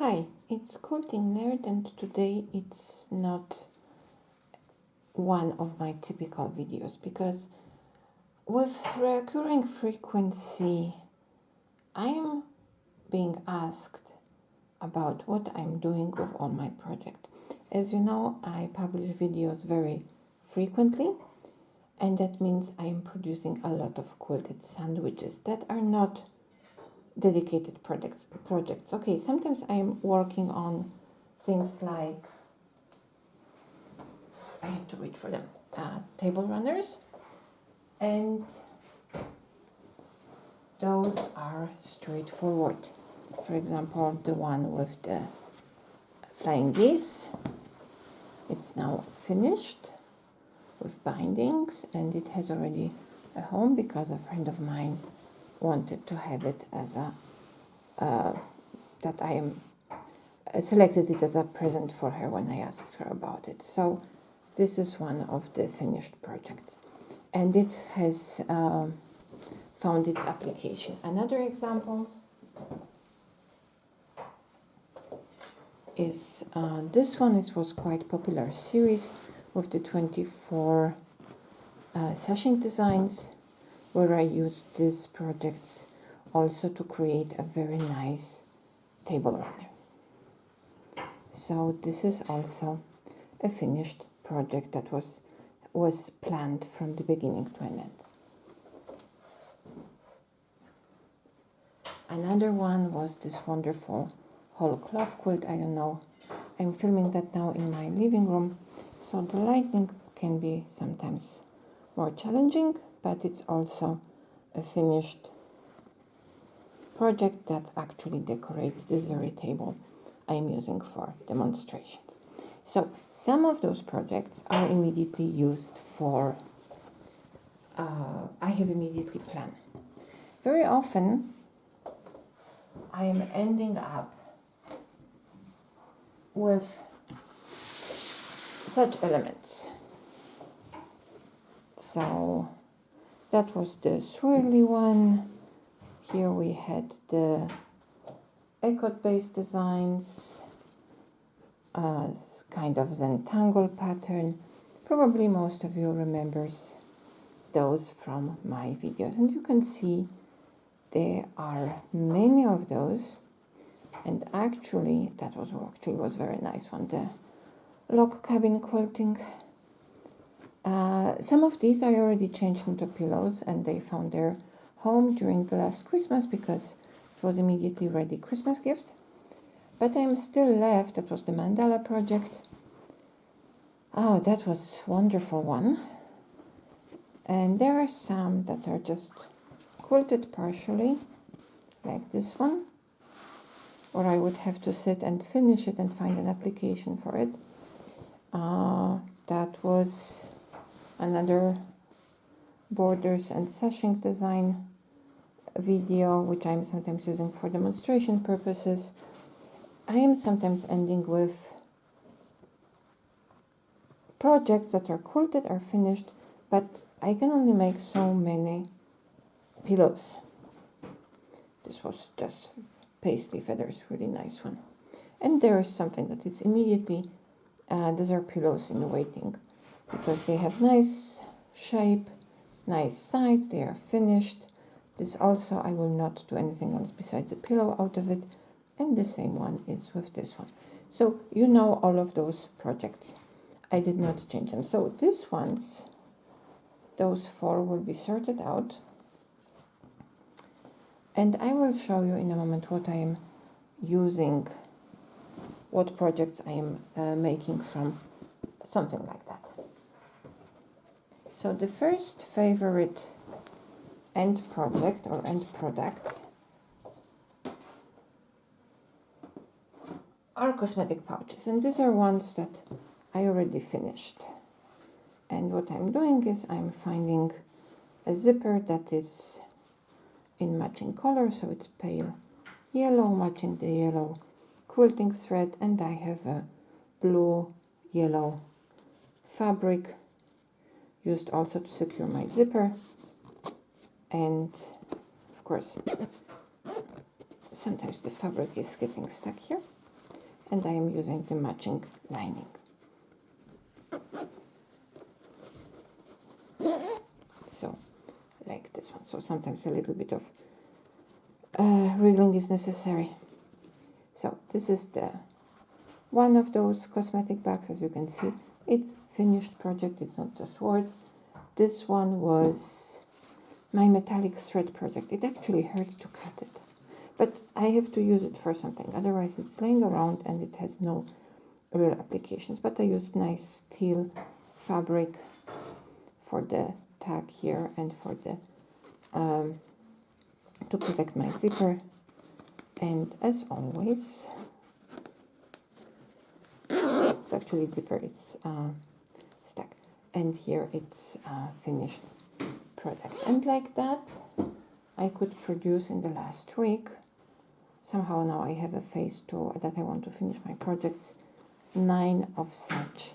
Hi, it's Quilting Nerd, and today it's not one of my typical videos because with recurring frequency I'm being asked about what I'm doing with all my projects. As you know, I publish videos very frequently, and that means I'm producing a lot of quilted sandwiches that are not dedicated projects. Okay, sometimes I'm working on things like, I have to reach for them, table runners, and those are straightforward. For example, the one with the flying geese, it's now finished with bindings, and it has already a home because a friend of mine wanted to have it as a that I am selected it as a present for her when I asked her about it. So this is one of the finished projects, and it has found its application. Another example is this one. It was quite popular series with the 24 sashing designs, where I used these projects also to create a very nice table runner. So this is also a finished project that was planned from the beginning to an end. Another one was this wonderful whole cloth quilt. I don't know, I'm filming that now in my living room, so the lighting can be sometimes more challenging, but it's also a finished project that actually decorates this very table I am using for demonstrations. So some of those projects are immediately used for, I have immediately planned. Very often I am ending up with such elements. So that was the swirly one. Here we had the ikat based designs, kind of Zentangle pattern. Probably most of you remembers those from my videos, and you can see there are many of those. And actually that was very nice one, the log cabin quilting. Some of these I already changed into pillows, and they found their home during the last Christmas because it was immediately ready Christmas gift. But I'm still left, that was the mandala project. Oh, that was wonderful one. And there are some that are just quilted partially, like this one, or I would have to sit and finish it and find an application for it. That was another borders and sashing design video, which I'm sometimes using for demonstration purposes. I am sometimes ending with projects that are quilted, are finished, but I can only make so many pillows. This was just paisley feathers, really nice one. And there is something that is immediately, these are pillows in waiting because they have nice shape, nice size, they are finished. This also, I will not do anything else besides a pillow out of it. And the same one is with this one. So you know all of those projects. I did not change them. So these ones, those four will be sorted out. And I will show you in a moment what I am using, what projects I am making from something like that. So the first favorite end project or end product are cosmetic pouches, and these are ones that I already finished. And what I'm doing is I'm finding a zipper that is in matching color, so it's pale yellow, matching the yellow quilting thread, and I have a blue yellow fabric used also to secure my zipper. And of course sometimes the fabric is getting stuck here. and I am using the matching lining. So, like this one. So sometimes a little bit of wriggling is necessary. So this is the one of those cosmetic bags. As you can see, it's finished project. It's not just words. This one was my metallic thread project. It actually hurt to cut it, but I have to use it for something. Otherwise, it's laying around and it has no real applications. But I used nice teal fabric for the tag here and for the to protect my zipper. And as always, it's actually zipper, it's stuck, and here it's finished product. And like that I could produce in the last week. Somehow now I have a phase 2 that I want to finish my projects, 9 of such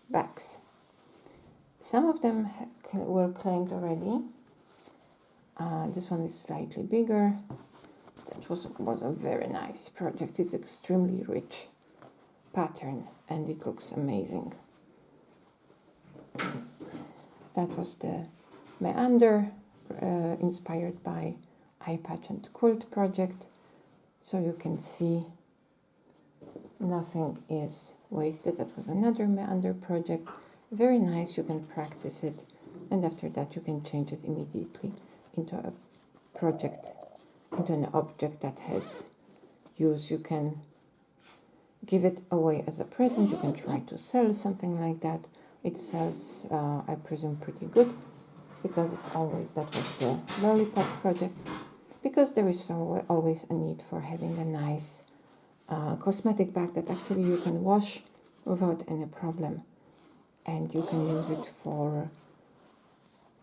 bags. Some of them were claimed already. This one is slightly bigger. That was a very nice project. It's extremely rich pattern and it looks amazing. That was the meander inspired by eye patch and quilt project. So you can see nothing is wasted. That was another meander project. Very nice, you can practice it, and after that you can change it immediately into a project, into an object that has use. You can give it away as a present. You can try to sell something like that. It sells, I presume, pretty good, because it's always, that was the lollipop project, because there is always a need for having a nice cosmetic bag that actually you can wash without any problem. And you can use it for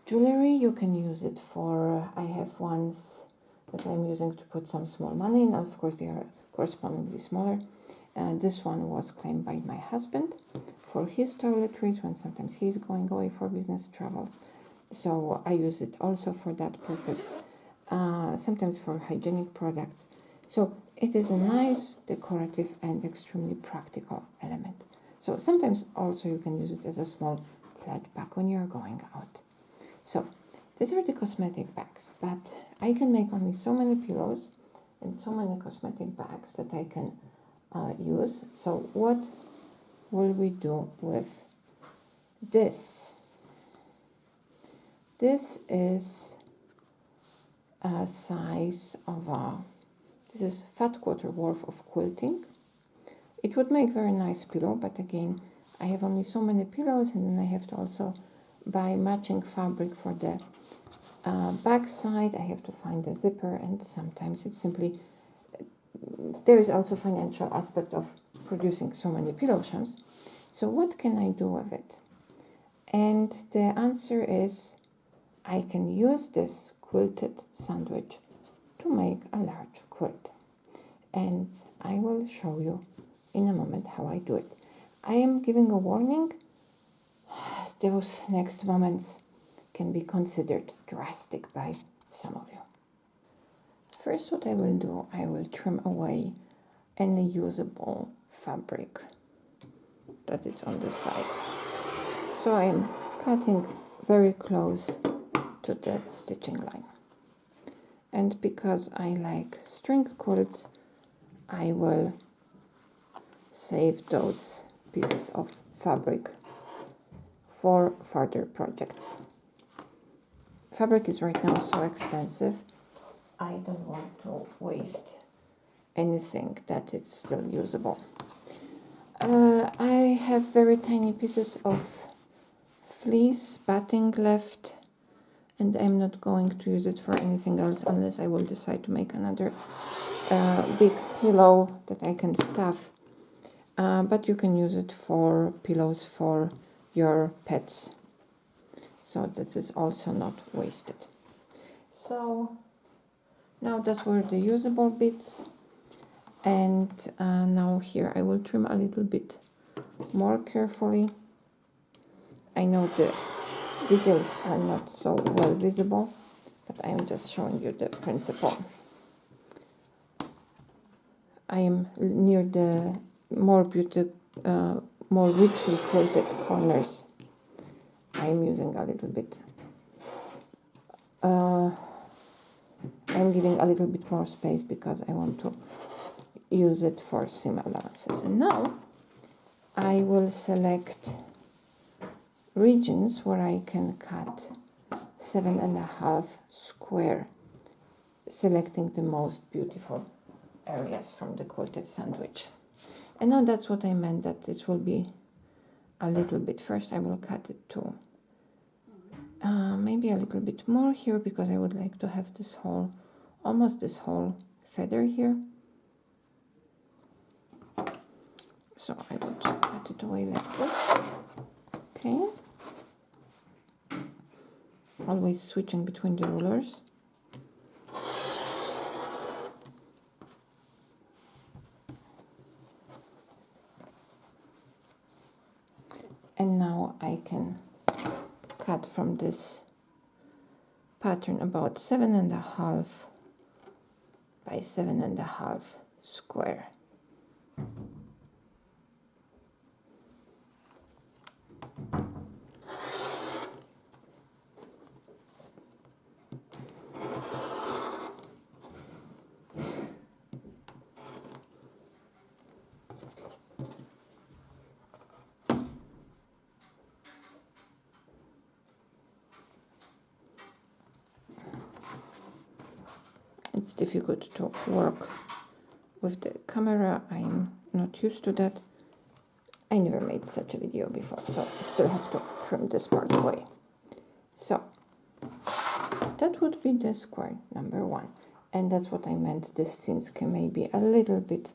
jewelry, you can use it for, I have ones that I'm using to put some small money in. Of course, they are correspondingly smaller. This one was claimed by my husband for his toiletries when sometimes he's going away for business travels. So I use it also for that purpose, sometimes for hygienic products. So it is a nice, decorative, and extremely practical element. So sometimes also you can use it as a small clutch bag when you're going out. So these are the cosmetic bags, but I can make only so many pillows and so many cosmetic bags that I can use. So what will we do with this? This is a size of this is fat quarter worth of quilting. It would make very nice pillow, but again, I have only so many pillows, and then I have to also buy matching fabric for the back side. I have to find a zipper, and sometimes it's simply, there is also financial aspect of producing so many pillow shams. So what can I do with it? And the answer is, I can use this quilted sandwich to make a large quilt. And I will show you in a moment how I do it. I am giving a warning. Those next moments can be considered drastic by some of you. First, what I will do, I will trim away any usable fabric that is on the side. So I am cutting very close to the stitching line. And because I like string quilts, I will save those pieces of fabric for further projects. Fabric is right now so expensive, I don't want to waste anything that is still usable. I have very tiny pieces of fleece batting left, and I'm not going to use it for anything else unless I will decide to make another big pillow that I can stuff. But you can use it for pillows for your pets. So this is also not wasted. So now those were the usable bits. And now here I will trim a little bit more carefully. I know the details are not so well visible, but I'm just showing you the principle. I am near the more more richly quilted corners. I am using a little bit. I'm giving a little bit more space because I want to use it for seam allowances. And now I will select regions where I can cut 7.5 square, selecting the most beautiful areas from the quilted sandwich. And now that's what I meant, that it will be a little bit. First I will cut it to maybe a little bit more here, because I would like to have this whole, almost this whole feather here. So I would cut it away like this. Okay. Always switching between the rulers. And now I can cut from this pattern about 7.5 by 7.5 square. It's difficult to work with the camera. I'm not used to that. I never made such a video before, so I still have to trim this part away. So that would be the square number 1. And that's what I meant. This scenes can maybe a little bit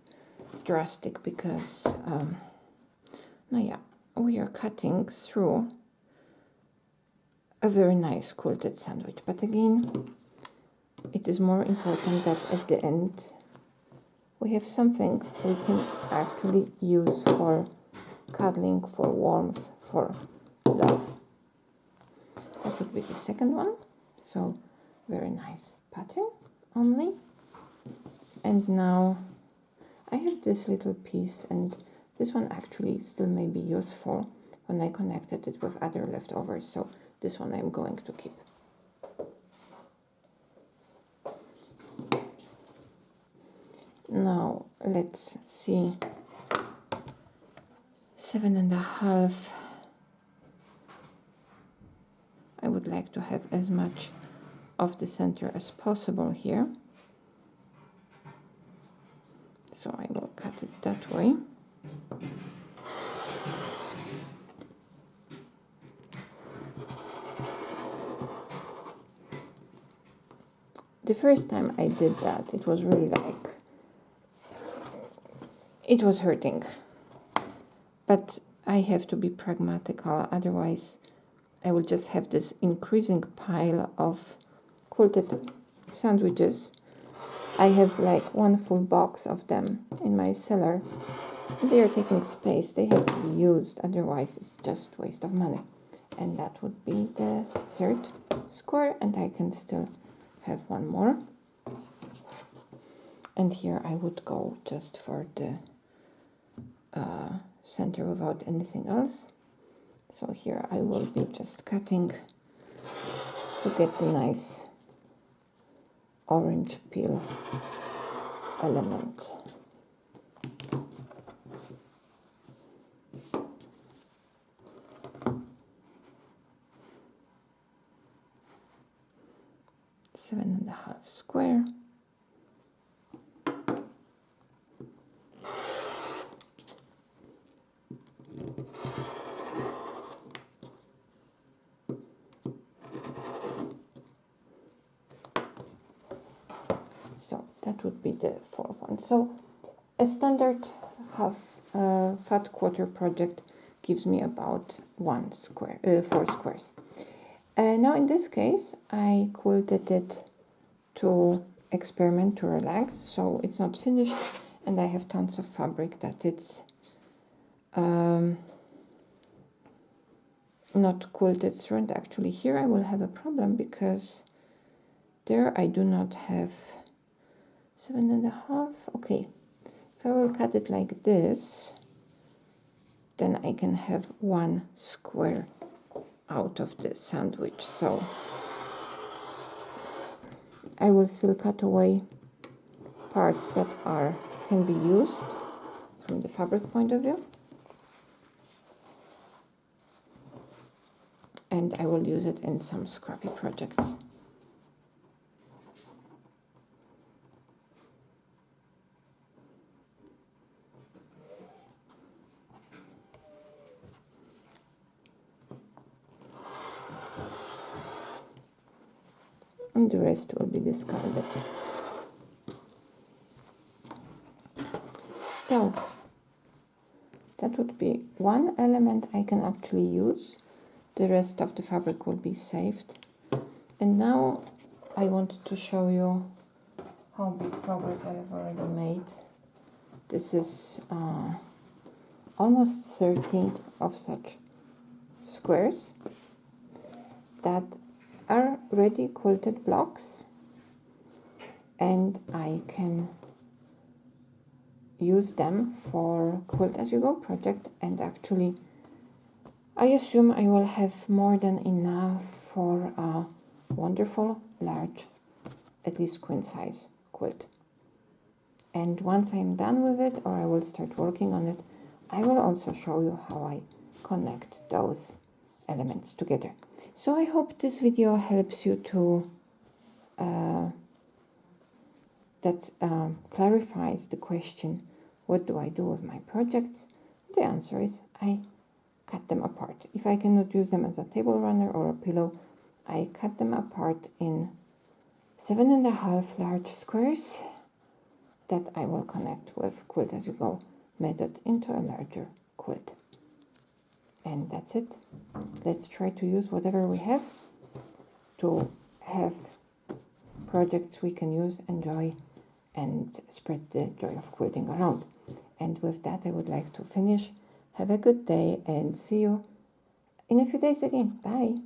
drastic because, now yeah, we are cutting through a very nice quilted sandwich. But again, it is more important that at the end we have something we can actually use for cuddling, for warmth, for love. That would be the second one. So very nice pattern only. And now I have this little piece, and this one actually still may be useful when I connected it with other leftovers. So this one I'm going to keep. Now let's see, 7.5. I would like to have as much of the center as possible here. So I will cut it that way. The first time I did that, it was really like, it was hurting. But I have to be pragmatical, otherwise I will just have this increasing pile of quilted sandwiches. I have like one full box of them in my cellar. They are taking space, they have to be used, otherwise it's just waste of money. And that would be the third square, and I can still have one more. And here I would go just for the center without anything else. So here I will be just cutting to get the nice orange peel element. Seven and a half square. So that would be the fourth one. So a standard fat quarter project gives me about 4 squares. Now in this case, I quilted it to experiment, to relax, so it's not finished, and I have tons of fabric that it's not quilted through. And actually here I will have a problem because there I do not have 7.5. Okay, If I will cut it like this, then I can have one square out of the sandwich. So I will still cut away parts that can be used from the fabric point of view, and I will use it in some scrappy projects. And the rest will be discarded. So that would be one element I can actually use. The rest of the fabric will be saved. And now I wanted to show you how big progress I have already made. This is almost 30 of such squares that are ready quilted blocks, and I can use them for quilt as you go project. And actually I assume I will have more than enough for a wonderful large, at least queen size quilt. And once I'm done with it, or I will start working on it, I will also show you how I connect those elements together. So I hope this video helps you to clarifies the question, what do I do with my projects? The answer is I cut them apart. If I cannot use them as a table runner or a pillow, I cut them apart in 7.5 large squares that I will connect with quilt as you go method into a larger quilt. And that's it. Let's try to use whatever we have to have projects we can use, enjoy, and spread the joy of quilting around. And with that, I would like to finish. Have a good day and see you in a few days again. Bye.